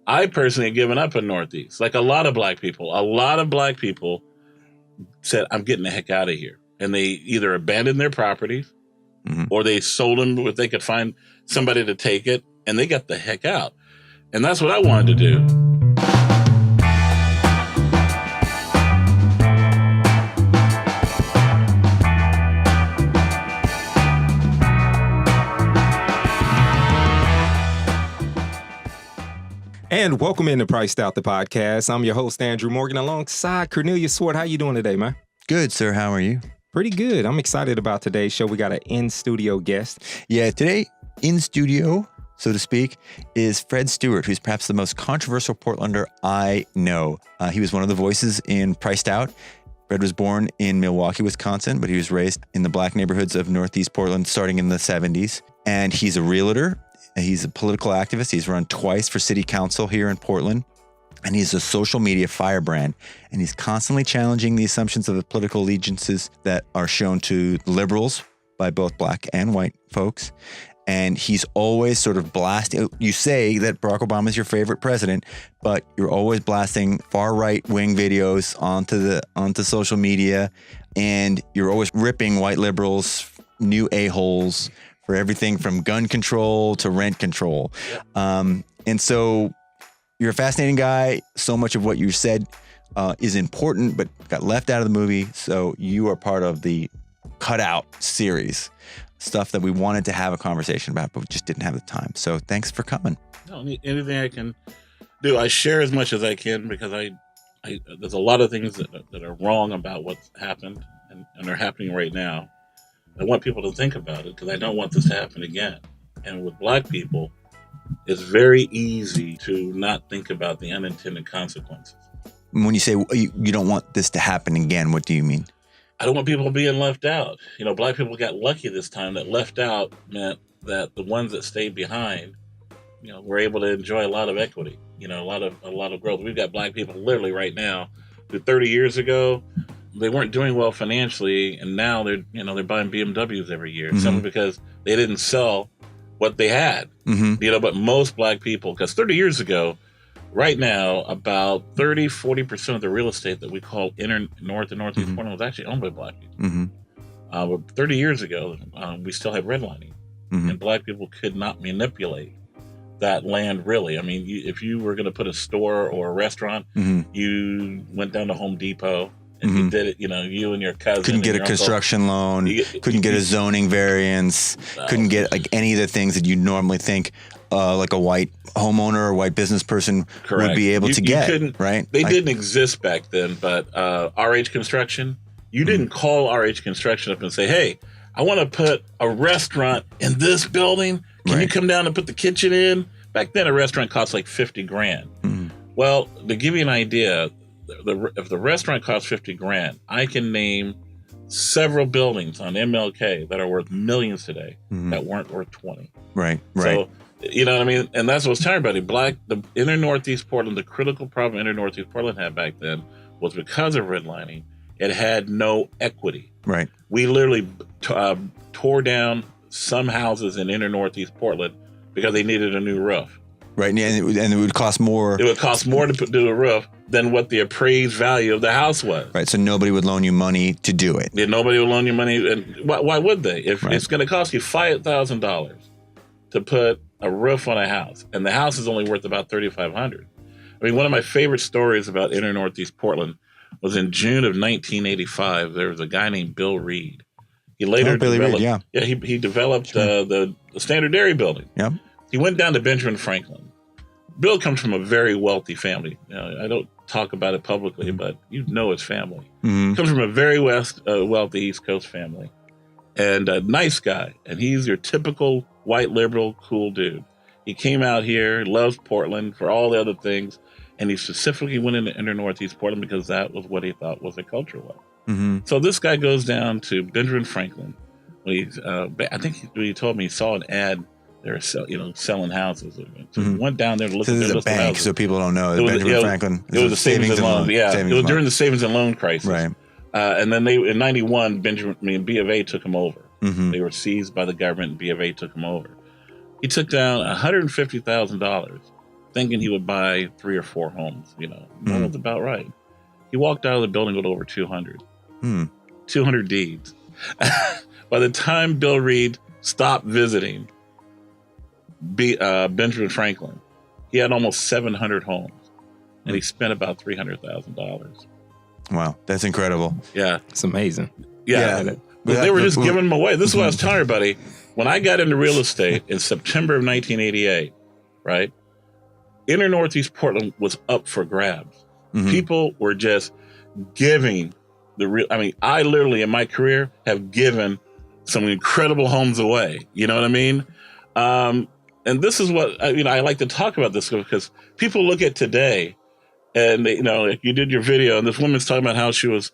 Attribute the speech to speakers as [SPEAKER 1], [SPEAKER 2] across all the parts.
[SPEAKER 1] I personally have given up in Northeast. Like a lot of black people said, I'm getting the heck out of here. And they either abandoned their properties or they sold them if they could find somebody to take it, and they got the heck out. And that's what I wanted to do.
[SPEAKER 2] And welcome into Priced Out, the podcast. I'm your host, Andrew Morgan, alongside Cornelius Stewart. How you doing today, man?
[SPEAKER 3] Good, sir. How are you?
[SPEAKER 2] Pretty good. I'm excited about today's show. We got an in-studio guest.
[SPEAKER 3] Yeah, today in studio, so to speak, is Fred Stewart, who's perhaps the most controversial Portlander I know. He was one of the voices in Priced Out. Fred was born in Milwaukee, Wisconsin, but he was raised in the black neighborhoods of Northeast Portland starting in the 70s. And he's a realtor. He's a political activist. He's run twice for city council here in Portland. And he's a social media firebrand. And he's constantly challenging the assumptions of the political allegiances that are shown to liberals by both black and white folks. And he's always sort of blasting. You say that Barack Obama is your favorite president, but you're always blasting far right wing videos onto social media. And you're always ripping white liberals, new a-holes, for everything from gun control to rent control. And so you're a fascinating guy. So much of what you said is important, but got left out of the movie. So you are part of the cutout series, stuff that we wanted to have a conversation about, but we just didn't have the time. So thanks for coming.
[SPEAKER 1] No, anything I can do. I share as much as I can because I there's a lot of things that are wrong about what's happened and are happening right now. I want people to think about it because I don't want this to happen again. And with black people, it's very easy to not think about the unintended consequences.
[SPEAKER 3] When you say you don't want this to happen again, what do you mean?
[SPEAKER 1] I don't want people being left out. You know, black people got lucky this time. That left out meant that the ones that stayed behind, you know, were able to enjoy a lot of equity, you know, a lot of growth. We've got black people literally right now who 30 years ago, they weren't doing well financially, and now they're buying BMWs every year simply because they didn't sell what they had. You know, but most black people, because 30 years ago, right now, about 30-40% of the real estate that we call North and Northeast Portland was actually owned by black people. But 30 years ago, we still had redlining, and black people could not manipulate that land really. I mean, if you were going to put a store or a restaurant, you went down to Home Depot. And you did it, you know, you and your cousin.
[SPEAKER 3] Couldn't get a construction loan, couldn't get a zoning variance, couldn't get like any of the things that you normally think like a white homeowner or white business person would be able to get, right?
[SPEAKER 1] They didn't exist back then, but RH Construction, you didn't call RH Construction up and say, hey, I want to put a restaurant in this building. Can you come down and put the kitchen in? Back then, a restaurant cost like $50,000. Well, to give you an idea, if the restaurant costs $50,000, I can name several buildings on MLK that are worth millions today that weren't worth 20.
[SPEAKER 3] Right.
[SPEAKER 1] So, you know what I mean? And that's what's telling everybody. The inner Northeast Portland, the critical problem inner Northeast Portland had back then was because of redlining, it had no equity.
[SPEAKER 3] Right.
[SPEAKER 1] We literally tore down some houses in inner Northeast Portland because they needed a new roof.
[SPEAKER 3] Right, and it would cost more.
[SPEAKER 1] It would cost more to do a roof than what the appraised value of the house was.
[SPEAKER 3] Right, so nobody would loan you money to do it.
[SPEAKER 1] Yeah, nobody would loan you money. And why would they? If it's going to cost you $5,000 to put a roof on a house, and the house is only worth about $3,500. I mean, one of my favorite stories about inner Northeast Portland was in June of 1985. There was a guy named Bill Reed. He later developed. He developed the Standard Dairy building.
[SPEAKER 3] Yep.
[SPEAKER 1] He went down to Benjamin Franklin. Bill comes from a very wealthy family. You know, I don't talk about it publicly, but you know his family. Comes from a very wealthy East Coast family. And a nice guy. And he's your typical white liberal, cool dude. He came out here, loves Portland for all the other things. And he specifically went into inner Northeast Portland because that was what he thought was a culture war. So this guy goes down to Benjamin Franklin. I think he told me he saw an ad. They were selling houses. So we went down there to look at
[SPEAKER 3] this is a bank, so people don't know. Benjamin Franklin.
[SPEAKER 1] It was a savings and loan. Yeah, it was during the savings and loan crisis.
[SPEAKER 3] Right.
[SPEAKER 1] And then in '91, B of A took them over. They were seized by the government, and B of A took them over. He took down $150,000 thinking he would buy 3 or 4 homes. That was about right. He walked out of the building with over 200. 200 deeds. By the time Bill Reed stopped visiting Benjamin Franklin, he had almost 700 homes, and he spent about $300,000.
[SPEAKER 2] Wow, that's incredible.
[SPEAKER 1] Yeah,
[SPEAKER 2] it's amazing.
[SPEAKER 1] Yeah. But they were just giving them away. This is what I was telling everybody. When I got into real estate in September of 1988, right, inner Northeast Portland was up for grabs. People were just giving I literally in my career have given some incredible homes away. You know what I mean? And this is what, I like to talk about this because people look at today and, like you did your video and this woman's talking about how she was,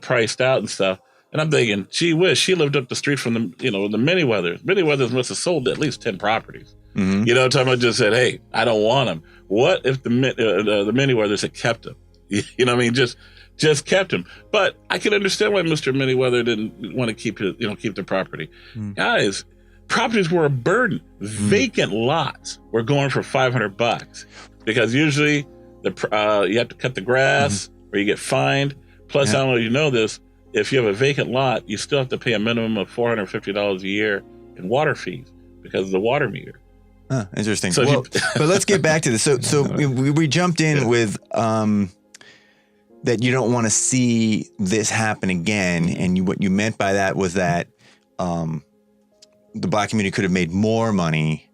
[SPEAKER 1] priced out and stuff. And I'm thinking, gee whiz, she lived up the street from the Manyweathers. Manyweathers must have sold at least 10 properties. Talking about just said, hey, I don't want them. What if the Manyweathers had kept them? You know what I mean? Just kept him. But I can understand why Mr. Manyweather didn't want to keep the property. Guys, properties were a burden. Vacant lots were going for $500 because usually you have to cut the grass or you get fined. Plus, I don't know if you know this, if you have a vacant lot, you still have to pay a minimum of $450 a year in water fees because of the water meter.
[SPEAKER 3] Interesting. So but let's get back to this. So we jumped in with that you don't want to see this happen again, and what you meant by that was that the Black community could have made more money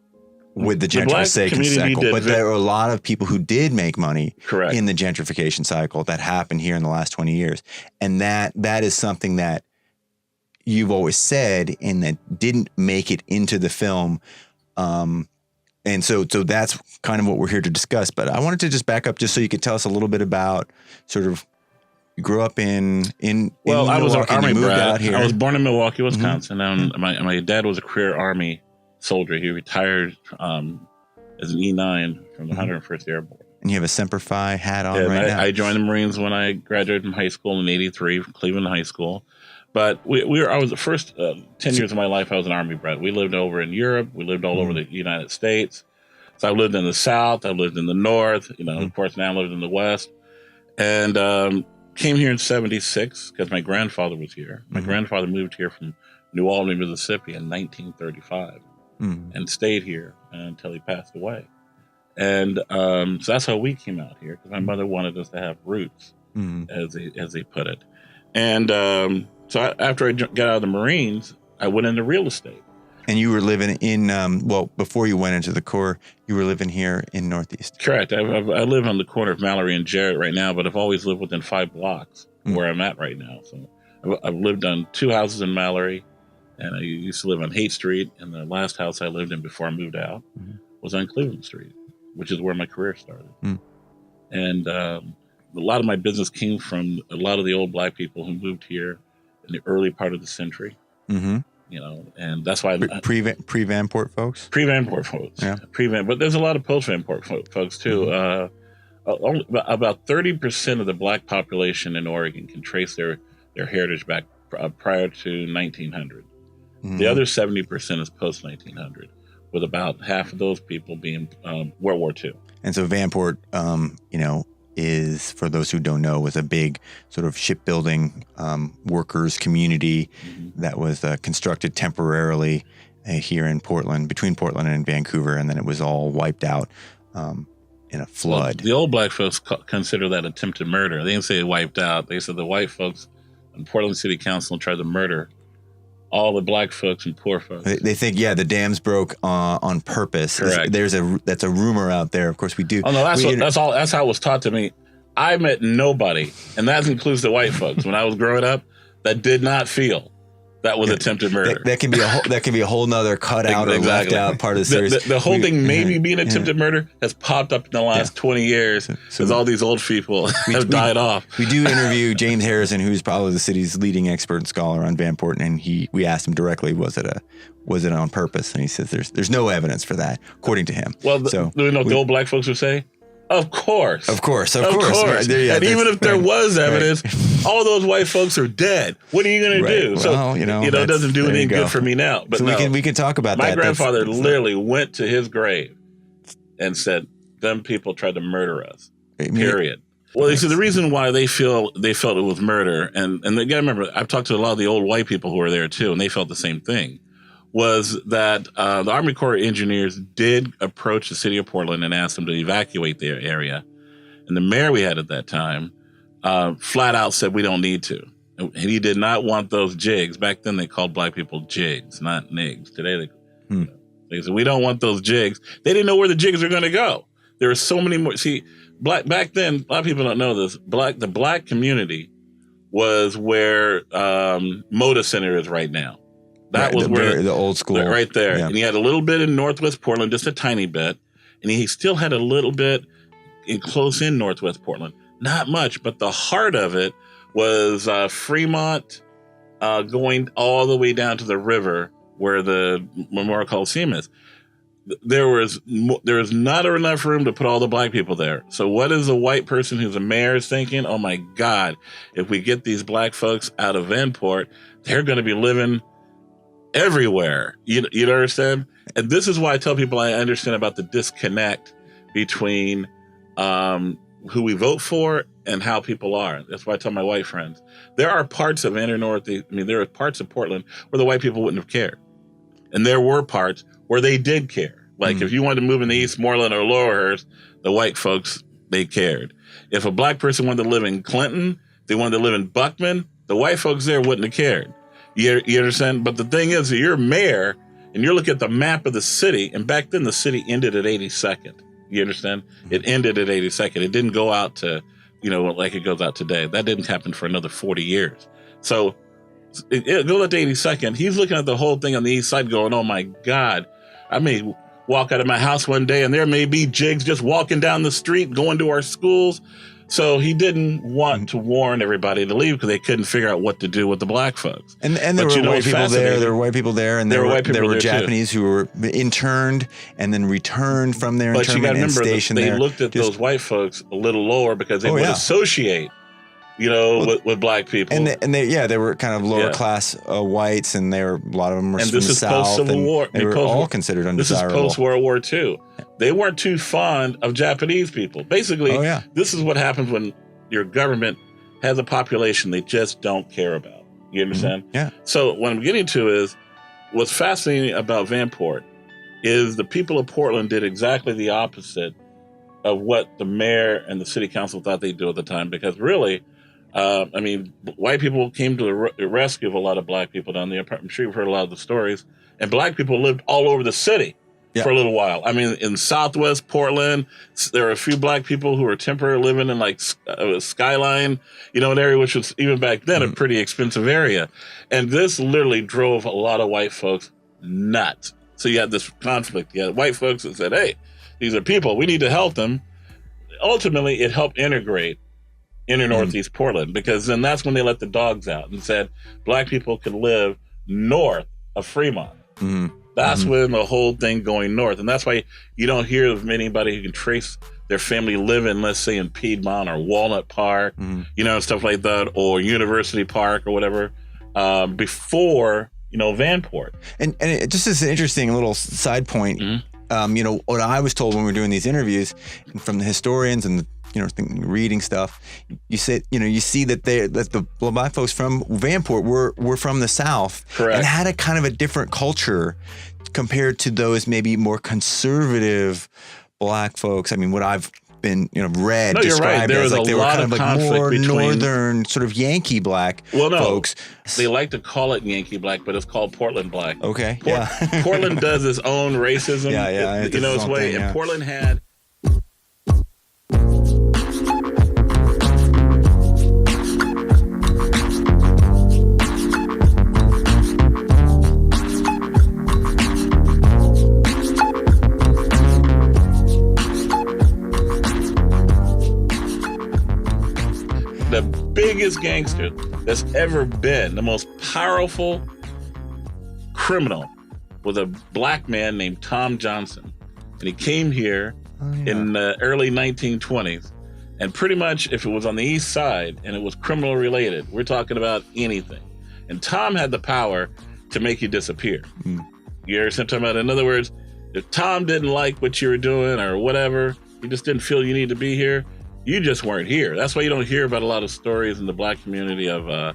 [SPEAKER 3] with the gentrification cycle, but there are a lot of people who did make money in the gentrification cycle that happened here in the last 20 years. And that is something that you've always said and that didn't make it into the film. And so that's kind of what we're here to discuss. But I wanted to just back up just so you could tell us a little bit about sort of you grew up in
[SPEAKER 1] well, I was an
[SPEAKER 3] Milwaukee,
[SPEAKER 1] Army
[SPEAKER 3] moved
[SPEAKER 1] brat.
[SPEAKER 3] out here.
[SPEAKER 1] I was born in Milwaukee, Wisconsin. And my dad was a career Army soldier. He retired as an E9 from the 101st Airborne.
[SPEAKER 3] And you have a Semper Fi hat on now.
[SPEAKER 1] I joined the Marines when I graduated from high school in '83 from Cleveland High School. But I was the first 10 years of my life, I was an Army brat. We lived over in Europe. We lived all over the United States. So I lived in the South. I lived in the North. Of course, now I lived in the West. And came here in '76 because my grandfather was here. My grandfather moved here from New Albany, Mississippi in 1935 and stayed here until he passed away. And so that's how we came out here because my mother wanted us to have roots, as they put it. And so after I got out of the Marines, I went into real estate.
[SPEAKER 3] And you were living in, before you went into the Corps, you were living here in Northeast.
[SPEAKER 1] Correct. I live on the corner of Mallory and Jarrett right now, but I've always lived within 5 blocks where I'm at right now. So I've lived on 2 houses in Mallory, and I used to live on Haight Street. And the last house I lived in before I moved out was on Cleveland Street, which is where my career started. And a lot of my business came from a lot of the old Black people who moved here in the early part of the century. And that's why
[SPEAKER 3] pre-Vanport folks.
[SPEAKER 1] Pre-Vanport folks, but there's a lot of post-Vanport folks too. About 30% of the Black population in Oregon can trace their heritage back prior to 1900. The other 70% is post-1900, with about half of those people being World War II. And
[SPEAKER 3] so Vanport, is, for those who don't know, was a big sort of shipbuilding workers community that was constructed temporarily here in Portland, between Portland and Vancouver, and then it was all wiped out in a flood.
[SPEAKER 1] Well, the old Black folks consider that attempted murder. They didn't say wiped out. They said the white folks in Portland City Council tried to murder all the Black folks and poor folks.
[SPEAKER 3] They think, the dams broke on purpose.
[SPEAKER 1] Correct.
[SPEAKER 3] That's a rumor out there. Of course, we do.
[SPEAKER 1] Oh no, that's how it was taught to me. I met nobody, and that includes the white folks when I was growing up, that did not feel that was attempted murder.
[SPEAKER 3] That can be a whole nother cutout or left out part of the series.
[SPEAKER 1] The whole thing maybe being attempted murder has popped up in the last 20 years because all these old people have died off.
[SPEAKER 3] We do interview James Harrison, who's probably the city's leading expert and scholar on Vanport, and we asked him directly, was it on purpose? And he says there's no evidence for that, according to him.
[SPEAKER 1] Well, do you know what the old Black folks would say? Of course.
[SPEAKER 3] Of course.
[SPEAKER 1] Right, and even if there was evidence, all those white folks are dead. What are you going to do?
[SPEAKER 3] Well,
[SPEAKER 1] so, it doesn't do any good for me now. But
[SPEAKER 3] so we can talk about
[SPEAKER 1] my
[SPEAKER 3] that.
[SPEAKER 1] My grandfather literally went to his grave and said, them people tried to murder us.
[SPEAKER 3] I mean,
[SPEAKER 1] Period. Well, you see, the reason why they felt it was murder, and you gotta remember, I've talked to a lot of the old white people who were there too, and they felt the same thing, was that the Army Corps of Engineers did approach the city of Portland and ask them to evacuate their area. And the mayor we had at that time flat out said, we don't need to. And he did not want those jigs. Back then they called black people jigs, not nigs. Today they said, we don't want those jigs. They didn't know where the jigs were going to go. There were so many more. See, back then, a lot of people don't know this. The black community was where Moda Center is right now. That was where
[SPEAKER 3] the old school,
[SPEAKER 1] right there.
[SPEAKER 3] Yeah.
[SPEAKER 1] And he had a little bit in Northwest Portland, just a tiny bit, and he still had a little bit close in Northwest Portland. Not much, but the heart of it was Fremont, going all the way down to the river where the Memorial Coliseum is. There was not enough room to put all the black people there. So what is a white person who's a mayor thinking? Oh my God, if we get these black folks out of Vanport, they're going to be living everywhere. You understand? And this is why I tell people I understand about the disconnect between who we vote for and how people are. That's why I tell my white friends, there are parts of there are parts of Portland where the white people wouldn't have cared. And there were parts where they did care. Like if you wanted to move in the Eastmoreland or Laurelhurst, the white folks, they cared. If a black person wanted to live in Clinton, they wanted to live in Buckman, the white folks there wouldn't have cared. You understand? But the thing is, you're mayor and you look at the map of the city, and back then the city ended at 82nd. You understand? It ended at 82nd. It didn't go out to, like it goes out today. That didn't happen for another 40 years. So it goes out to 82nd. He's looking at the whole thing on the east side going, oh my God, I may walk out of my house one day and there may be jigs just walking down the street, going to our schools. So he didn't want to warn everybody to leave because they couldn't figure out what to do with the black folks.
[SPEAKER 3] And there were white people there. There were white people there, and there were Japanese who were interned and then returned from their internment and stationed there.
[SPEAKER 1] They looked at those white folks a little lower because they would associate, with black people.
[SPEAKER 3] And they were kind of lower class whites, and a lot of them were from the South.
[SPEAKER 1] Post-Civil War.
[SPEAKER 3] They were all considered undesirable.
[SPEAKER 1] This is post-World War II. They weren't too fond of Japanese people. Basically, this is what happens when your government has a population they just don't care about. You understand?
[SPEAKER 3] Mm-hmm. Yeah.
[SPEAKER 1] So what I'm getting to is, what's fascinating about Vanport is the people of Portland did exactly the opposite of what the mayor and the city council thought they'd do at the time. Because really, white people came to the rescue of a lot of black people down there. I'm sure you've heard a lot of the stories. And black people lived all over the city for a little while. I mean, in Southwest Portland, there are a few black people who were temporarily living in like Skyline, an area which was even back then a pretty expensive area. And this literally drove a lot of white folks nuts. So you had this conflict. You had white folks that said, hey, these are people, we need to help them. Ultimately, it helped integrate inner Northeast Portland, because then that's when they let the dogs out and said black people could live north of Fremont. That's when the whole thing going north. And that's why you don't hear of anybody who can trace their family living, let's say, in Piedmont or Walnut Park, stuff like that, or University Park or whatever, before, Vanport. And
[SPEAKER 3] it just is an interesting little side point. What I was told when we were doing these interviews from the historians and reading stuff, you see that the black folks from Vanport were from the South.
[SPEAKER 1] Correct.
[SPEAKER 3] And had a kind of a different culture compared to those maybe more conservative black folks. I mean, what I've been read described as like they were kind of like more northern sort of Yankee black folks.
[SPEAKER 1] They like to call it Yankee black, but it's called Portland black.
[SPEAKER 3] Okay.
[SPEAKER 1] Portland does its own racism. Its way.
[SPEAKER 3] Thing,
[SPEAKER 1] and Portland had the biggest gangster that's ever been, the most powerful criminal, was a black man named Tom Johnson. And he came here in the early 1920s. And pretty much if it was on the east side and it was criminal related, we're talking about anything. And Tom had the power to make you disappear. You understand what I'm talking about? In other words, if Tom didn't like what you were doing or whatever, you just didn't feel you need to be here, you just weren't here. That's why you don't hear about a lot of stories in the black community of, a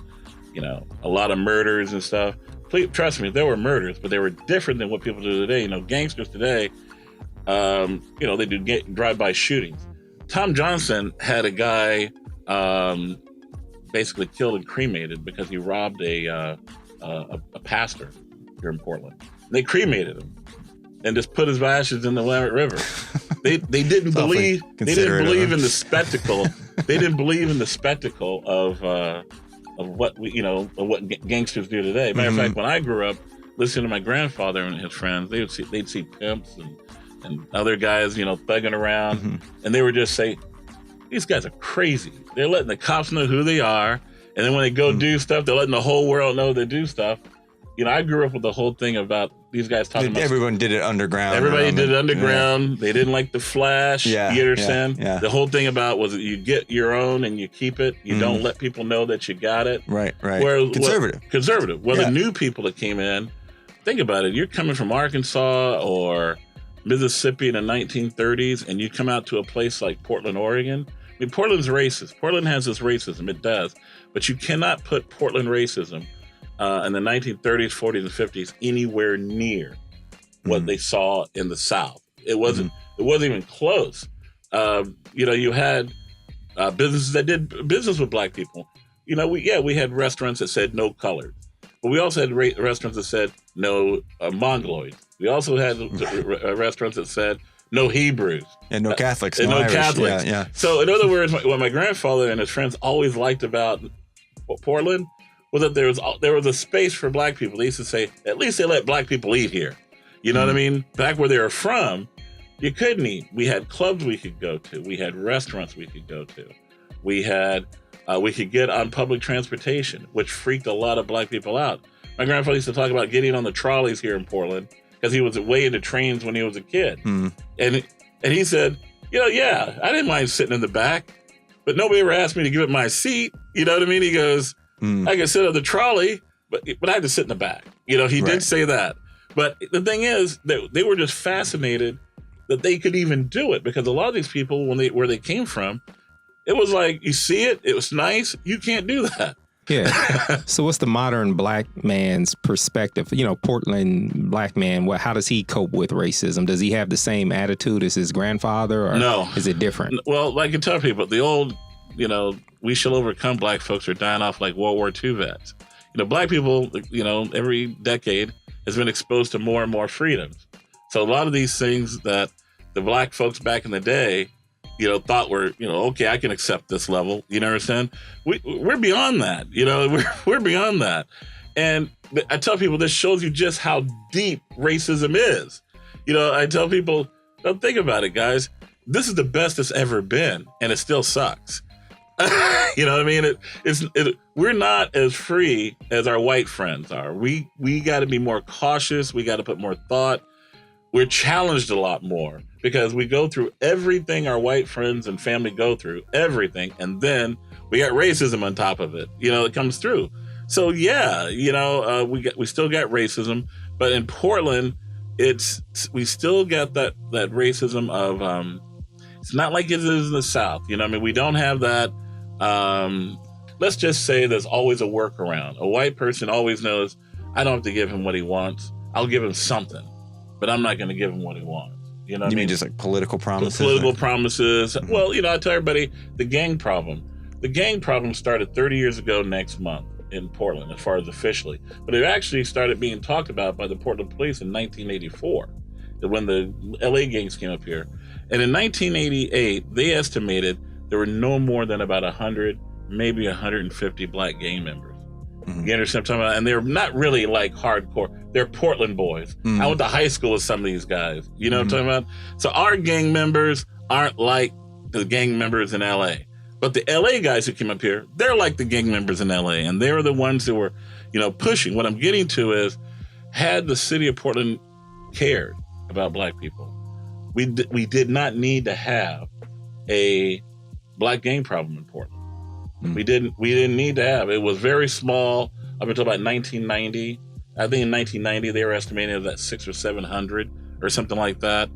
[SPEAKER 1] lot of murders and stuff. Please, trust me, there were murders, but they were different than what people do today. Gangsters today, they do drive-by shootings. Tom Johnson had a guy basically killed and cremated because he robbed a pastor here in Portland. They cremated him and just put his ashes in the Willamette River. They didn't believe in the spectacle. They didn't believe in the spectacle of what what gangsters do today. Matter of fact, when I grew up listening to my grandfather and his friends, they'd see pimps and other guys thugging around, and they would just say, these guys are crazy. They're letting the cops know who they are, and then when they go do stuff, they're letting the whole world know they do stuff. I grew up with the whole thing about these guys talking about...
[SPEAKER 3] Everyone did it underground.
[SPEAKER 1] Everybody did it underground. Yeah. They didn't like the flash. Yeah, you understand?
[SPEAKER 3] Yeah.
[SPEAKER 1] The whole thing about was that you get your own and you keep it. You don't let people know that you got it.
[SPEAKER 3] Right.
[SPEAKER 1] Conservative. Well, the new people that came in, think about it. You're coming from Arkansas or Mississippi in the 1930s, and you come out to a place like Portland, Oregon. I mean, Portland's racist. Portland has this racism. It does. But you cannot put Portland racism in the 1930s, 40s, and 50s anywhere near what they saw in the South. It wasn't even close. You had businesses that did business with black people. We had restaurants that said no colored, but we also had restaurants that said no Mongoloid. We also had restaurants that said no Hebrews.
[SPEAKER 3] And no Catholics.
[SPEAKER 1] And no
[SPEAKER 3] Irish.
[SPEAKER 1] Catholics.
[SPEAKER 3] Yeah.
[SPEAKER 1] So in other words, what my grandfather and his friends always liked about Portland was that there was a space for black people. They used to say, at least they let black people eat here. You know what I mean? Back where they were from, you couldn't eat. We had clubs we could go to. We had restaurants we could go to. We could get on public transportation, which freaked a lot of black people out. My grandfather used to talk about getting on the trolleys here in Portland because he was way into trains when he was a kid. And he said, I didn't mind sitting in the back, but nobody ever asked me to give up my seat. You know what I mean? He goes, I could sit on the trolley, but I had to sit in the back. He did say that. But the thing is, they were just fascinated that they could even do it, because a lot of these people, where they came from, it was like, you see it, it was nice, you can't do that.
[SPEAKER 2] Yeah. So what's the modern black man's perspective? Portland black man, how does he cope with racism? Does he have the same attitude as his grandfather, or
[SPEAKER 1] no?
[SPEAKER 2] Is it different?
[SPEAKER 1] Well, like I tell people, the old, we shall overcome black folks are dying off like World War II vets. Black people, every decade has been exposed to more and more freedoms. So a lot of these things that the black folks back in the day, thought were, okay, I can accept this level. You understand? We're beyond that. We're beyond that. And I tell people, this shows you just how deep racism is. I tell people, don't think about it, guys. This is the best it's ever been, and it still sucks. You know what I mean? We're not as free as our white friends are. We got to be more cautious. We got to put more thought. We're challenged a lot more because we go through everything our white friends and family go through, everything. And then we got racism on top of it. It comes through. So yeah, we still got racism, but in Portland, we still got that racism of, it's not like it is in the South. We don't have that. Let's just say there's always a workaround. A white person always knows, I don't have to give him what he wants. I'll give him something, but I'm not going to give him what he wants. You mean
[SPEAKER 3] just like political promises?
[SPEAKER 1] Political promises. Mm-hmm. Well, I tell everybody, the gang problem started 30 years ago next month in Portland, as far as officially. But it actually started being talked about by the Portland police in 1984, when the LA gangs came up here. And in 1988, they estimated there were no more than about 100, maybe 150 black gang members. Mm-hmm. You understand what I'm talking about? And they're not really like hardcore. They're Portland boys. Mm-hmm. I went to high school with some of these guys. You know what I'm talking about? So our gang members aren't like the gang members in LA. But the LA guys who came up here, they're like the gang members in LA. And they're the ones who were, pushing. What I'm getting to is, had the city of Portland cared about black people, we did not need to have a black gang problem in Portland. We didn't need to have it. It was very small up until about 1990. I think in 1990 they were estimating it at 600 or 700 or something like that.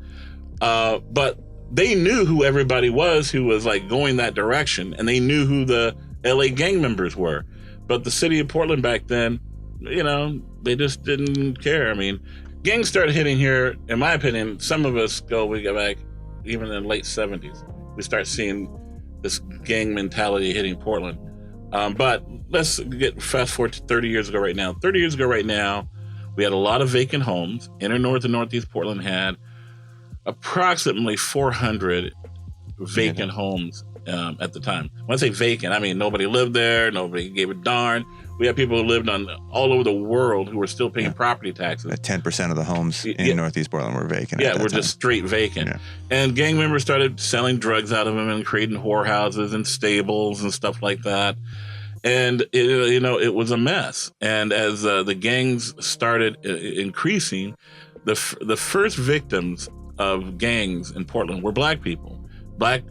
[SPEAKER 1] But they knew who everybody was who was like going that direction, and they knew who the LA gang members were. But the city of Portland back then, you know, they just didn't care. I mean, gangs started hitting here, in my opinion, we go back even in the late 70s. We start seeing this gang mentality hitting Portland. But let's fast forward to 30 years ago right now. 30 years ago right now, we had a lot of vacant homes. Inner North and Northeast Portland had approximately 400 vacant homes at the time. When I say vacant, I mean nobody lived there, nobody gave a darn. We had people who lived all over the world who were still paying property taxes.
[SPEAKER 3] 10% of the homes in Northeast Portland were vacant.
[SPEAKER 1] Yeah, were just straight vacant. Yeah. And gang members started selling drugs out of them and creating whorehouses and stables and stuff like that. And it was a mess. And as the gangs started increasing, the first victims of gangs in Portland were black people. Black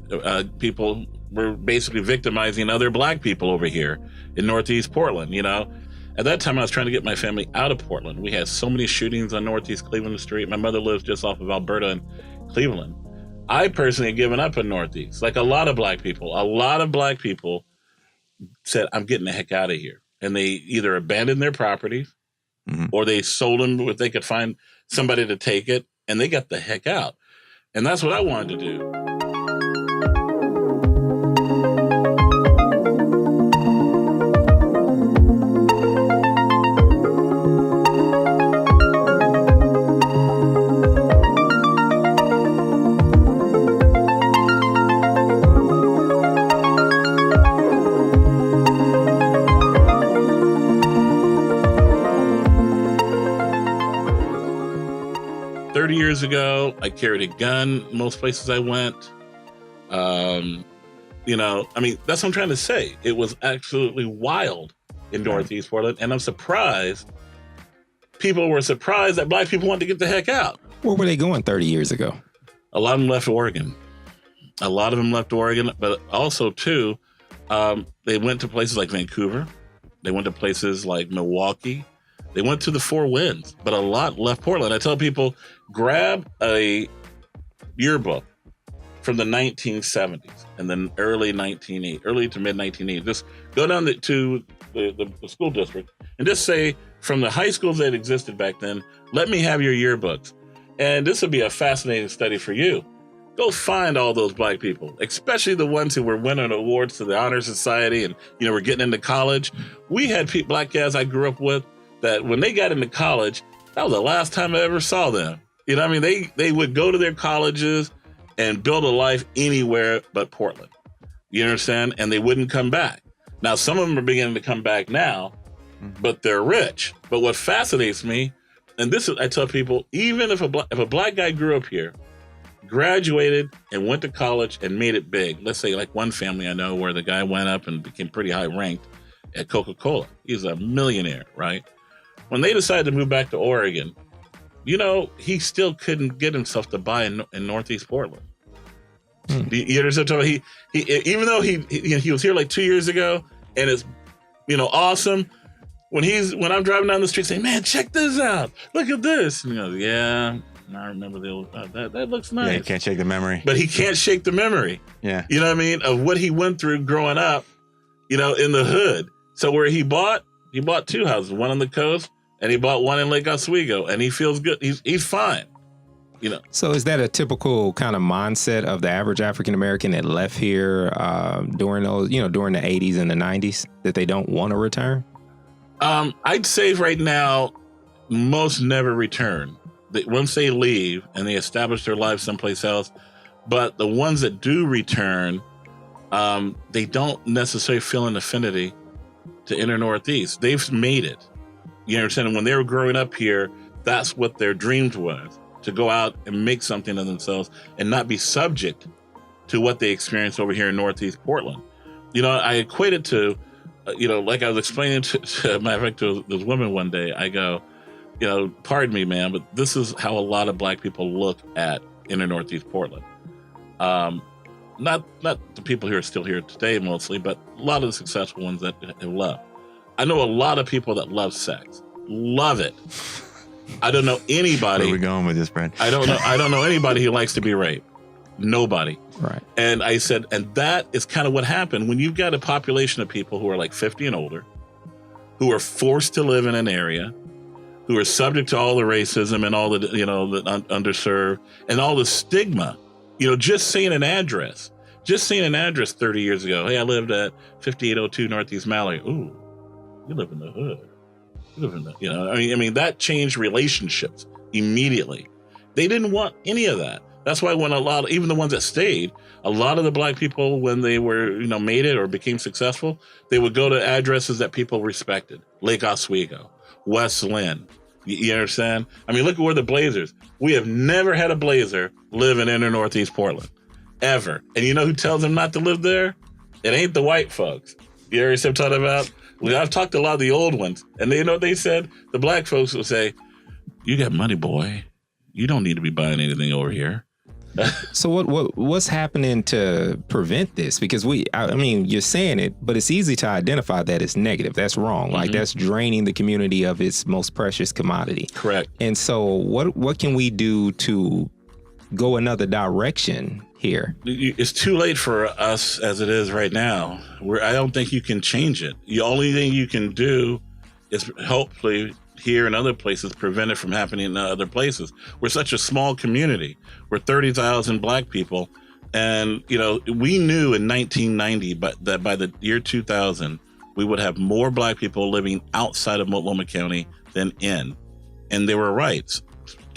[SPEAKER 1] people were basically victimizing other black people over here in Northeast Portland. You know, at that time I was trying to get my family out of Portland. We had so many shootings on Northeast Cleveland Street. My mother lives just off of Alberta and Cleveland. I personally had given up in Northeast, like a lot of black people. A lot of black people said, I'm getting the heck out of here. And they either abandoned their properties or they sold them if they could find somebody to take it, and they got the heck out. And that's what I wanted to do. 30 years ago, I carried a gun most places I went. That's what I'm trying to say. It was absolutely wild in Northeast Portland, and I'm surprised. People were surprised that black people wanted to get the heck out.
[SPEAKER 2] Where were they going 30 years ago?
[SPEAKER 1] A lot of them left Oregon. But also, too, they went to places like Vancouver. They went to places like Milwaukee. They went to the Four Winds, but a lot left Portland. I tell people, grab a yearbook from the 1970s and then early to mid 1980s. Just go down to the school district and just say, from the high schools that existed back then, let me have your yearbooks. And this would be a fascinating study for you. Go find all those black people, especially the ones who were winning awards to the Honor Society and, were getting into college. We had black guys I grew up with that when they got into college, that was the last time I ever saw them. They would go to their colleges and build a life anywhere but Portland. You understand? And they wouldn't come back. Now, some of them are beginning to come back now, but they're rich. But what fascinates me, and this is, I tell people, even if a black guy grew up here, graduated and went to college and made it big. Let's say like one family I know where the guy went up and became pretty high ranked at Coca-Cola. He's a millionaire, right? When they decided to move back to Oregon, he still couldn't get himself to buy in Northeast Portland. You understand what I'm talking about? He even though he was here like 2 years ago and it's awesome. When I'm driving down the street saying, man, check this out. Look at this. And he goes, yeah, I remember that looks nice.
[SPEAKER 3] Yeah, he can't shake the memory.
[SPEAKER 1] But he can't shake the memory.
[SPEAKER 3] Yeah.
[SPEAKER 1] You know what I mean? Of what he went through growing up, in the hood. So where he bought 2 houses, one on the coast, and he bought one in Lake Oswego, and he feels good. He's fine.
[SPEAKER 2] So is that a typical kind of mindset of the average African American that left here during those, during the 80s and the 90s, that they don't want to return?
[SPEAKER 1] I'd say right now, most never return. Once they leave and they establish their lives someplace else, but the ones that do return, they don't necessarily feel an affinity to inner Northeast. They've made it. You understand? And when they were growing up here, that's what their dreams was, to go out and make something of themselves and not be subject to what they experienced over here in Northeast Portland. I equate it to, like I was explaining to matter of fact, to this woman one day, I go, pardon me, man, but this is how a lot of black people look at inner Northeast Portland. Not the people who are still here today mostly, but a lot of the successful ones that have left. I know a lot of people that love sex, love it. I don't know anybody.
[SPEAKER 3] Where are we going with this, Brent?
[SPEAKER 1] I don't know anybody who likes to be raped. Nobody.
[SPEAKER 2] Right.
[SPEAKER 1] And I said, and that is kind of what happened when you've got a population of people who are like 50 and older, who are forced to live in an area, who are subject to all the racism and all the, the underserved and all the stigma, just seeing an address 30 years ago. Hey, I lived at 5802 Northeast Mallory. Ooh, you live in the hood. You live in the, I mean, that changed relationships immediately. They didn't want any of that. That's why when even the ones that stayed, a lot of the black people, when they were, made it or became successful, they would go to addresses that people respected. Lake Oswego, West Lynn. You understand? I mean, look at where the Blazers. We have never had a Blazer live in inner Northeast Portland, ever. And you know who tells them not to live there? It ain't the white folks. You ever see what I'm talking about? Well, I've talked to a lot of the old ones, and they know what they said? The black folks will say, you got money, boy. You don't need to be buying anything over here.
[SPEAKER 2] So what's happening to prevent this? Because I mean, you're saying it, but it's easy to identify that it's negative. That's wrong. Like that's draining the community of its most precious commodity. Correct. And so what can we do to go another direction here?
[SPEAKER 1] It's too late for us as it is right now. I don't think you can change it. The only thing you can do is hopefully here and other places prevent it from happening in other places. We're such a small community. We're 30,000 black people. And, we knew in 1990 that by the year 2000, we would have more black people living outside of Multnomah County than in. And they were right.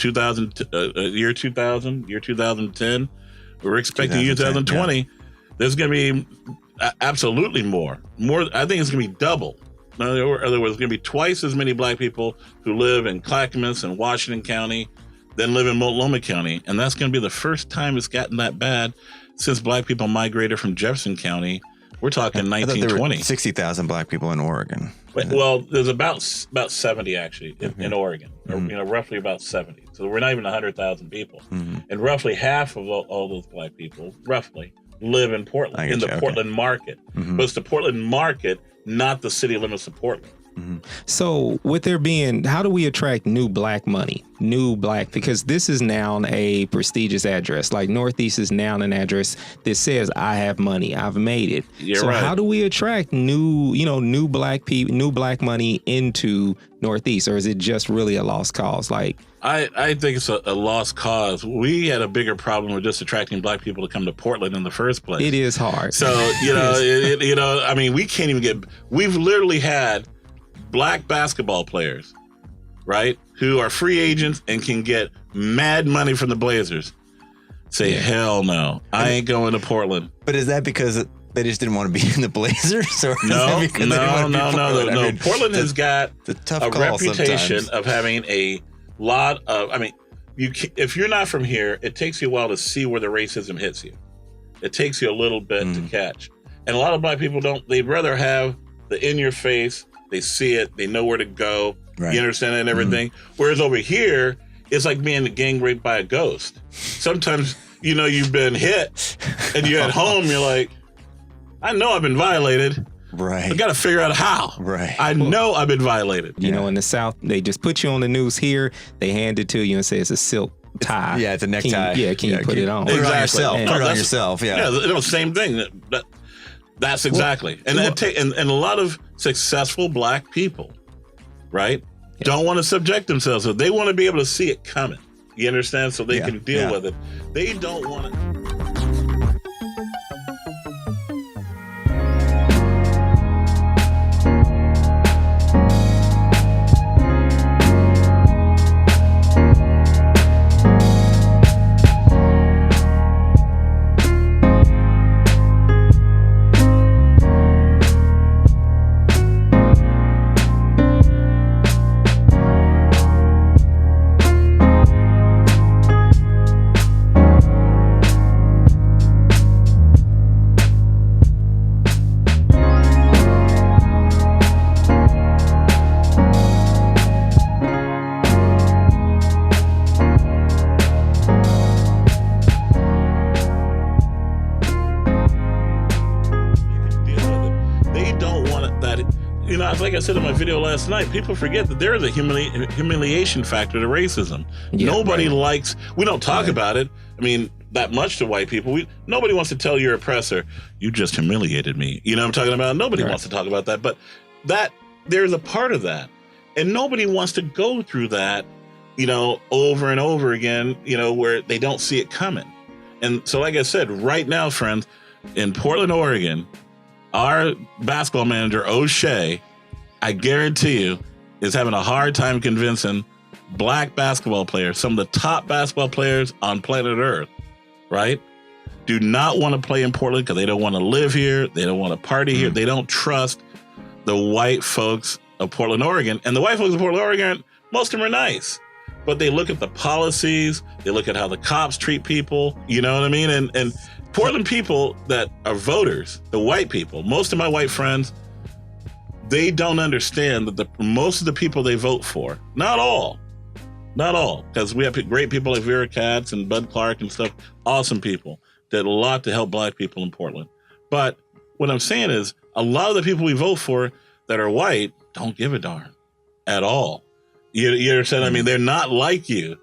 [SPEAKER 1] Year 2010, we're expecting year 2020. Yeah. There's going to be absolutely more. I think it's going to be double. In other words, there's going to be twice as many black people who live in Clackamas and Washington County than live in Multnomah County. And that's going to be the first time it's gotten that bad since black people migrated from Jefferson County. We're talking 1920.
[SPEAKER 3] There were 60,000 black people in Oregon.
[SPEAKER 1] Well, there's about 70 actually in Oregon, or, roughly about 70. So we're not even 100,000 people. Mm-hmm. And roughly half of all those black people, live in Portland, in the Portland market. Mm-hmm. But it's the Portland market, not the city limits of Portland.
[SPEAKER 2] Mm-hmm. So with there being, how do we attract new black money? Because this is now a prestigious address. Like Northeast is now an address that says, I have money, I've made it.
[SPEAKER 1] You're right.
[SPEAKER 2] How do we attract new black people, new black money into Northeast? Or is it just really a lost cause?
[SPEAKER 1] I think it's a lost cause. We had a bigger problem with just attracting black people to come to Portland in the first place.
[SPEAKER 2] It is hard.
[SPEAKER 1] So, I mean, we can't even we've literally had black basketball players, right, who are free agents and can get mad money from the Blazers. Hell no, I ain't going to Portland.
[SPEAKER 3] But is that because they just didn't want to be in the Blazers? Or
[SPEAKER 1] no. Portland has got a reputation of having a lot of, if you're not from here, it takes you a while to see where the racism hits you. It takes you a little bit to catch. And a lot of black people they'd rather have the in your face, they see it, they know where to go, right. You understand it and everything. Whereas over here, it's like being gang raped by a ghost. Sometimes, you've been hit and you're at home, you're like, I know I've been violated.
[SPEAKER 3] Right.
[SPEAKER 1] I got to figure out how.
[SPEAKER 3] Right.
[SPEAKER 1] I know I've been violated.
[SPEAKER 2] In the South, they just put you on the news here. They hand it to you and say it's a silk tie.
[SPEAKER 3] It's a necktie.
[SPEAKER 2] Can you put it on?
[SPEAKER 3] Put it on yourself. Put it on yourself. Yeah.
[SPEAKER 1] Yeah, same thing. That's exactly. And a lot of successful black people, right, don't want to subject themselves. So they want to be able to see it coming. You understand? So they can deal with it. They don't want to. Like I said in my video last night, people forget that there is a humiliation factor to racism. Nobody likes, we don't talk about it. I mean, that much to white people. Nobody wants to tell your oppressor, you just humiliated me. You know what I'm talking about? Nobody wants to talk about that. But there's a part of that. And nobody wants to go through that, over and over again, where they don't see it coming. And so, like I said, right now, friends, in Portland, Oregon, our basketball manager, O'Shea, I guarantee you, is having a hard time convincing black basketball players, some of the top basketball players on planet Earth, right? Do not want to play in Portland because they don't want to live here. They don't want to party here. They don't trust the white folks of Portland, Oregon. And the white folks of Portland, Oregon, most of them are nice. But they look at the policies. They look at how the cops treat people. You know what I mean? And Portland people that are voters, the white people, most of my white friends, they don't understand that most of the people they vote for, not all, because we have great people like Vera Katz and Bud Clark and stuff, awesome people, did a lot to help black people in Portland. But what I'm saying is a lot of the people we vote for that are white don't give a darn at all. You understand? I mean, they're not like you.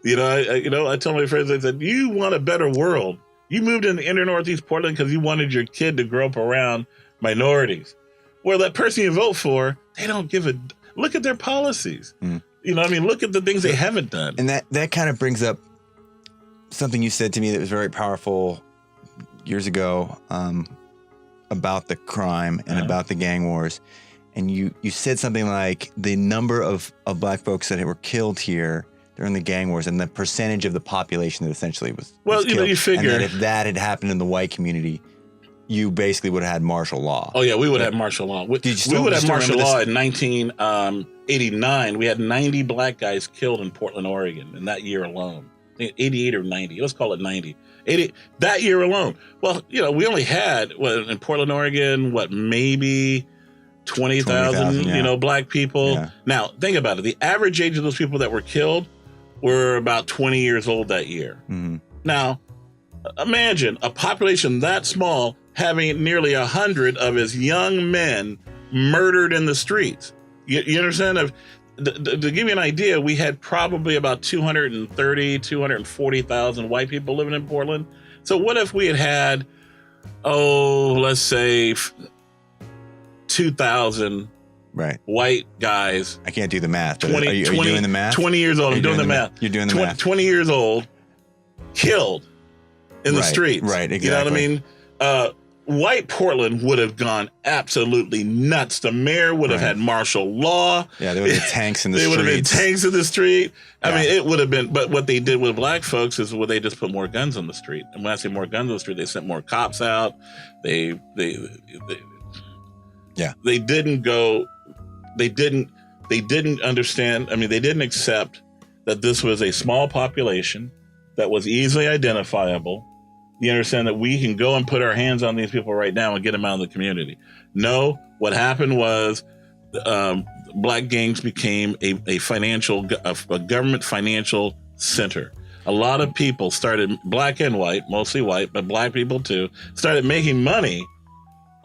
[SPEAKER 1] I tell my friends, I said, you want a better world. You moved into inner Northeast Portland because you wanted your kid to grow up around minorities. Well, that person you vote for, they don't give a look at their policies. Look at the things they haven't done.
[SPEAKER 3] And that kind of brings up something you said to me that was very powerful years ago about the crime and about the gang wars. And you said something like the number of black folks that were killed here during the gang wars and the percentage of the population that essentially was killed.
[SPEAKER 1] You figure.
[SPEAKER 3] And that if that had happened in the white community, you basically would have had martial law.
[SPEAKER 1] Oh, yeah, we would have martial law. We would have martial law in 1989. We had 90 black guys killed in Portland, Oregon in that year alone. 88 or 90. Let's call it 90. 80, that year alone. Well, we only had, in Portland, Oregon, maybe 20,000, black people. Yeah. Now, think about it. The average age of those people that were killed were about 20 years old that year. Mm-hmm. Now, imagine a population that small having nearly 100 of his young men murdered in the streets. You understand? To give you an idea, we had probably about 240,000 white people living in Portland. So what if we had, let's say 2,000 white guys.
[SPEAKER 3] I can't do the math. 20, are you doing the math?
[SPEAKER 1] 20 years old. I'm doing the math.
[SPEAKER 3] You're doing the math.
[SPEAKER 1] 20 years old, killed in the streets.
[SPEAKER 3] Right, exactly.
[SPEAKER 1] You know what I mean? White Portland would have gone absolutely nuts. The mayor would have had martial law.
[SPEAKER 3] Yeah, there would have been tanks in the street.
[SPEAKER 1] There would have been tanks in the street. I mean, it would have been, but what they did with black folks is they just put more guns on the street. And when I say more guns on the street, they sent more cops out. They didn't understand. I mean, they didn't accept that this was a small population that was easily identifiable. You understand that we can go and put our hands on these people right now and get them out of the community. No, what happened was black gangs became a government financial center. A lot of people started, black and white, mostly white, but black people too, started making money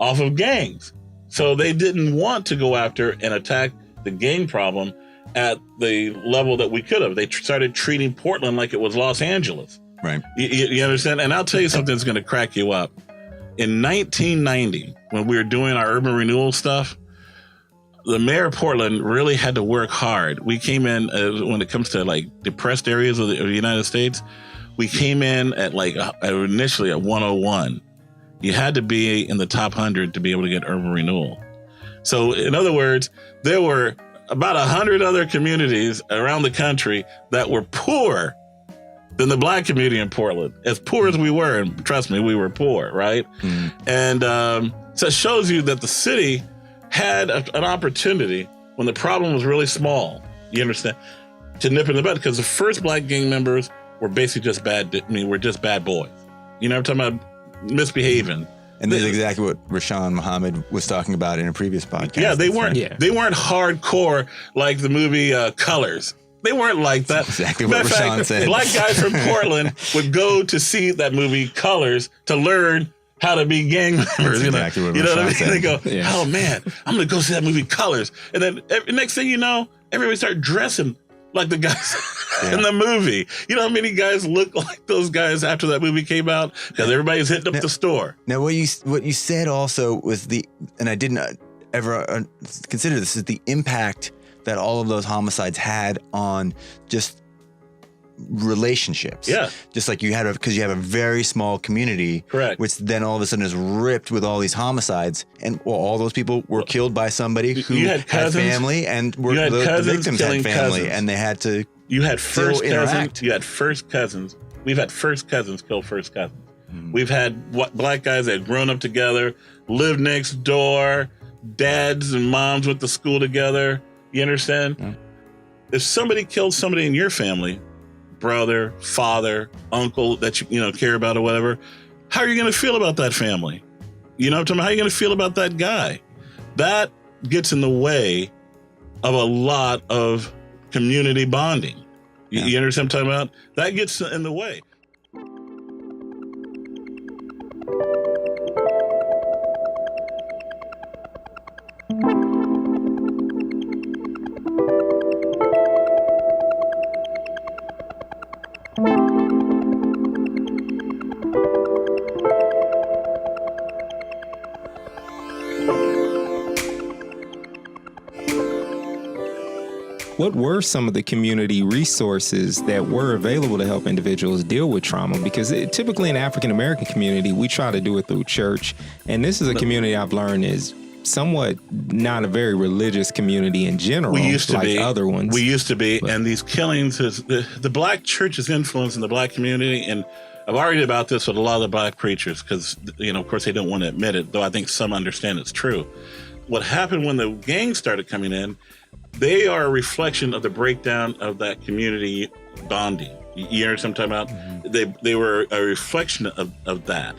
[SPEAKER 1] off of gangs. So they didn't want to go after and attack the gang problem at the level that we could have. They started treating Portland like it was Los Angeles.
[SPEAKER 3] Right.
[SPEAKER 1] You understand? And I'll tell you something that's going to crack you up. In 1990, when we were doing our urban renewal stuff, the mayor of Portland really had to work hard. We came in, when it comes to depressed areas of the United States, we came in at initially at 101. You had to be in the top 100 to be able to get urban renewal. So in other words, there were about 100 other communities around the country that were poorer than the black community in Portland. As poor as we were, and trust me, we were poor, right? Mm. And so it shows you that the city had an opportunity when the problem was really small, you understand, to nip in the bud, because the first black gang members were basically just were just bad boys. You know what I'm talking about? Misbehaving.
[SPEAKER 3] And this is exactly what Rashawn Muhammad was talking about in a previous podcast.
[SPEAKER 1] Yeah, they weren't hardcore like the movie Colors. They weren't like that.
[SPEAKER 3] That's exactly what Rashawn said.
[SPEAKER 1] Black guys from Portland would go to see that movie Colors to learn how to be gang members.
[SPEAKER 3] That's exactly what Rashawn said.
[SPEAKER 1] They go, oh man, I'm going to go see that movie Colors. And then next thing you know, everybody started dressing like the guys in the movie. You know how many guys look like those guys after that movie came out? Because everybody's hitting up the store.
[SPEAKER 3] Now, what you said also was and I didn't ever consider this, is the impact that all of those homicides had on just relationships.
[SPEAKER 1] Yeah.
[SPEAKER 3] Just like because you have a very small community.
[SPEAKER 1] Correct.
[SPEAKER 3] Which then all of a sudden is ripped with all these homicides. And all those people were killed by somebody who had family, and the victims had family, and they had to
[SPEAKER 1] You had first
[SPEAKER 3] interact.
[SPEAKER 1] cousins. You had first cousins. We've had first cousins kill first cousins. We've had black guys that had grown up together, lived next door, dads and moms went to school together. You understand?
[SPEAKER 3] Yeah.
[SPEAKER 1] If somebody killed somebody in your family, brother, father, uncle that you care about or whatever, how are you going to feel about that family? You know what I'm talking about? How are you going to feel about that guy? That gets in the way of a lot of community bonding. You understand what I'm talking about? That gets in the way.
[SPEAKER 2] What were some of the community resources that were available to help individuals deal with trauma? Because typically in the African American community, we try to do it through church. And this is a community I've learned is somewhat not a very religious community in general.
[SPEAKER 1] We used to
[SPEAKER 2] like
[SPEAKER 1] be.
[SPEAKER 2] Other ones.
[SPEAKER 1] We used to be. And these killings, the black church's influence in the black community. And I've argued about this with a lot of the black preachers because, of course, they don't want to admit it, though I think some understand it's true. What happened when the gangs started coming in, they are a reflection of the breakdown of that community bonding. You understand what I'm talking about? Mm-hmm. They were a reflection of that.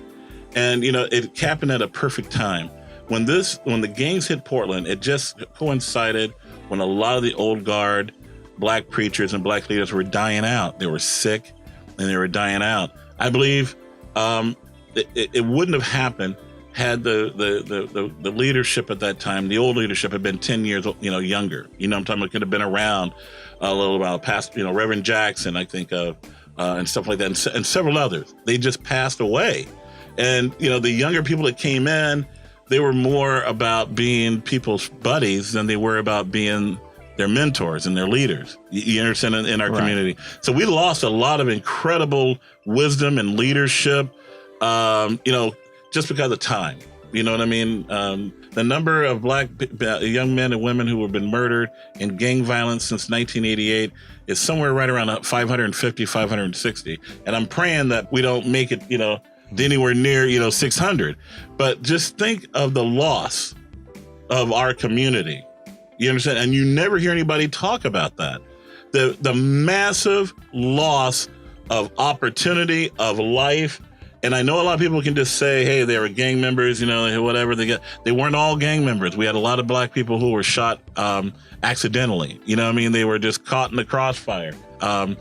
[SPEAKER 1] And, it happened at a perfect time. When the gangs hit Portland, it just coincided when a lot of the old guard black preachers and black leaders were dying out. They were sick and they were dying out. I believe it wouldn't have happened had the leadership at that time, the old leadership, had been 10 years younger. I'm talking about, could have been around a little while past, Reverend Jackson, I think of, and stuff like that, and several others. They just passed away. And, the younger people that came in, they were more about being people's buddies than they were about being their mentors and their leaders. You understand, in our community. So we lost a lot of incredible wisdom and leadership, just because of time. You know what I mean? The number of black young men and women who have been murdered in gang violence since 1988 is somewhere right around 550, 560. And I'm praying that we don't make it, anywhere near, 600. But just think of the loss of our community. You understand? And you never hear anybody talk about that. The massive loss of opportunity, of life. And I know a lot of people can just say, hey, they were gang members, whatever. They weren't all gang members. We had a lot of black people who were shot accidentally. You know what I mean? They were just caught in the crossfire. A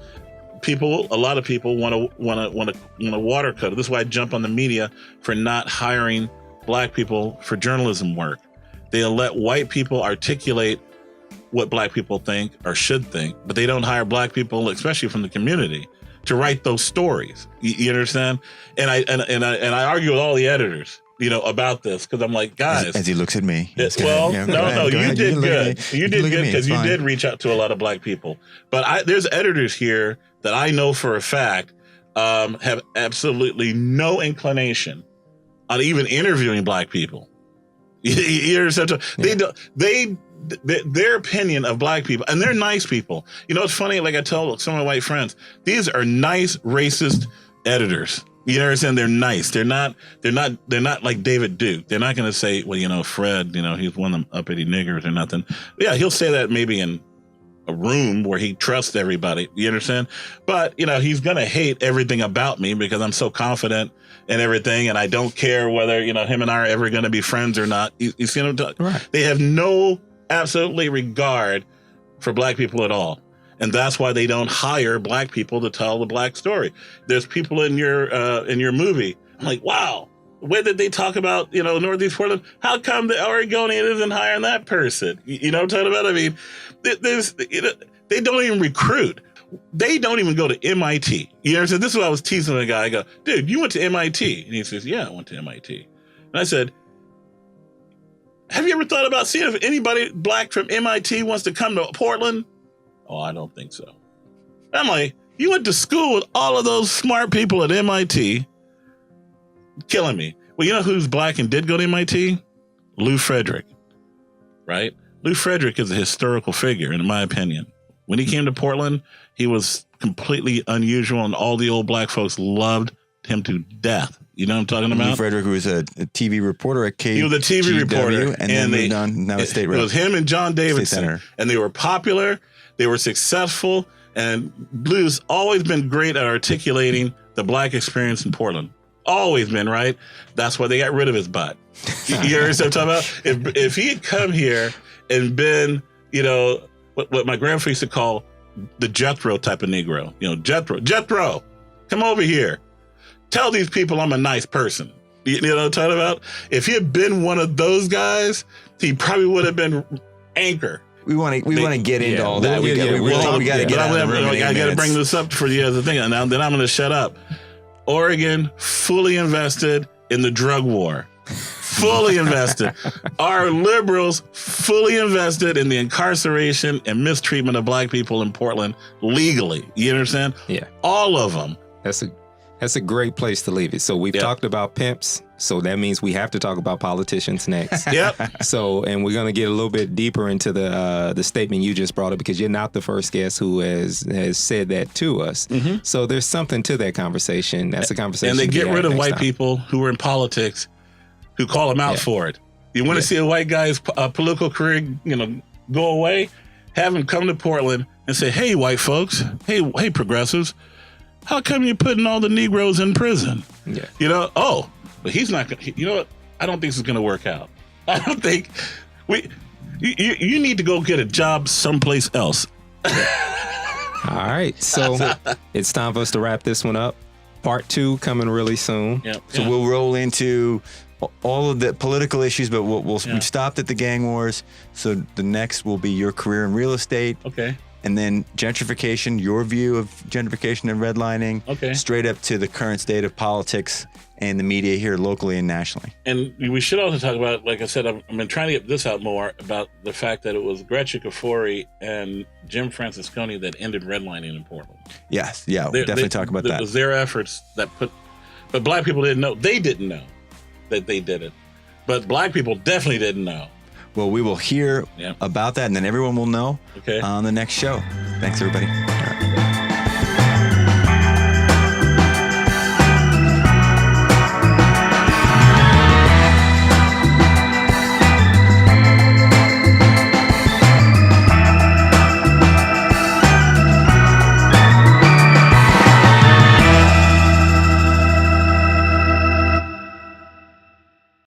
[SPEAKER 1] lot of people want to water cut. This is why I jump on the media for not hiring black people for journalism work. They let white people articulate what black people think or should think, but they don't hire black people, especially from the community, to write those stories. You understand? And I argue with all the editors, about this, because I'm like, guys.
[SPEAKER 3] As he looks at me.
[SPEAKER 1] You did good. You did good because you did reach out to a lot of black people. But there's editors here that I know for a fact have absolutely no inclination on even interviewing black people. You understand? Yeah. Their opinion of black people, and they're nice people. It's funny, like I tell some of my white friends, these are nice racist editors. You understand? They're nice. They're not like David Duke. They're not going to say, well, Fred, he's one of them uppity niggers or nothing. Yeah, he'll say that maybe in a room where he trusts everybody. You understand? But, he's going to hate everything about me because I'm so confident in everything, and I don't care whether, him and I are ever going to be friends or not. You see what I'm talking? Right. They have no absolutely regard for black people at all. And that's why they don't hire black people to tell the black story. There's people in your movie. I'm like, wow, the way that they talk about, Northeast Portland, how come the Oregonian isn't hiring that person? You know what I'm talking about? I mean, They don't even recruit. They don't even go to MIT. You know what I'm saying? This is what I was teasing the guy. I go, dude, you went to MIT? And he says, yeah, I went to MIT. And I said, have you ever thought about seeing if anybody black from MIT wants to come to Portland? Oh, I don't think so. I'm like, you went to school with all of those smart people at MIT. Killing me. Well, you know who's black and did go to MIT? Lou Frederick, right? Lou Frederick is a historical figure, in my opinion. When he came to Portland, he was completely unusual, and all the old black folks loved him to death. You know what I'm talking about?
[SPEAKER 3] Lou Frederick, who was a TV reporter at KGW.
[SPEAKER 1] He was a TV reporter.
[SPEAKER 3] And then moved on, now state rep.
[SPEAKER 1] It was him and John Davidson.
[SPEAKER 3] Senator.
[SPEAKER 1] And they were popular, they were successful, and Lou's always been great at articulating the black experience in Portland. Always been, right? That's why they got rid of his butt. You hear what I'm talking about? If he had come here and been, you know, what my grandfather used to call the Jethro type of Negro. You know, Jethro, come over here. Tell these people I'm a nice person. You know what I'm talking about? If he had been one of those guys, he probably would have been anchor.
[SPEAKER 3] We want to get into all that. We got to get out of the room.
[SPEAKER 1] I got to bring this up for you as a thing, and then I'm going to shut up. Oregon fully invested in the drug war. Fully invested. Our liberals fully invested in the incarceration and mistreatment of black people in Portland legally. You understand?
[SPEAKER 2] Yeah.
[SPEAKER 1] All of them.
[SPEAKER 2] That's a great place to leave it. So we've talked about pimps. So that means we have to talk about politicians next.
[SPEAKER 1] Yep.
[SPEAKER 2] So, and we're going to get a little bit deeper into the statement you just brought up, because you're not the first guest who has said that to us. Mm-hmm. So there's something to that conversation. That's a conversation.
[SPEAKER 1] And they get rid of white people who are in politics who call them out for it. You want to see a white guy's political career, go away? Have him come to Portland and say, "Hey, white folks, hey, progressives, how come you're putting all the Negroes in prison?" Yeah. But he's not going to, you know what? I don't think this is going to work out. I don't think you need to go get a job someplace else.
[SPEAKER 2] All right. So it's time for us to wrap this one up. Part 2 coming really soon.
[SPEAKER 1] Yep.
[SPEAKER 3] So we'll roll into all of the political issues, but we've stopped at the gang wars. So the next will be your career in real estate.
[SPEAKER 1] Okay.
[SPEAKER 3] And then gentrification, your view of gentrification and redlining.
[SPEAKER 1] Okay. Straight
[SPEAKER 3] up to the current state of politics and the media here locally and nationally.
[SPEAKER 1] And we should also talk about, like I said, I've been trying to get this out more about the fact that it was Gretchen Kafori and Jim Francesconi that ended redlining in Portland.
[SPEAKER 3] Yes. Yeah. We'll definitely talk about that.
[SPEAKER 1] It was their efforts that but black people didn't know. They didn't know that they did it. But black people definitely didn't know.
[SPEAKER 3] Well, we will hear about that, and then everyone will know on the next show. Thanks, everybody.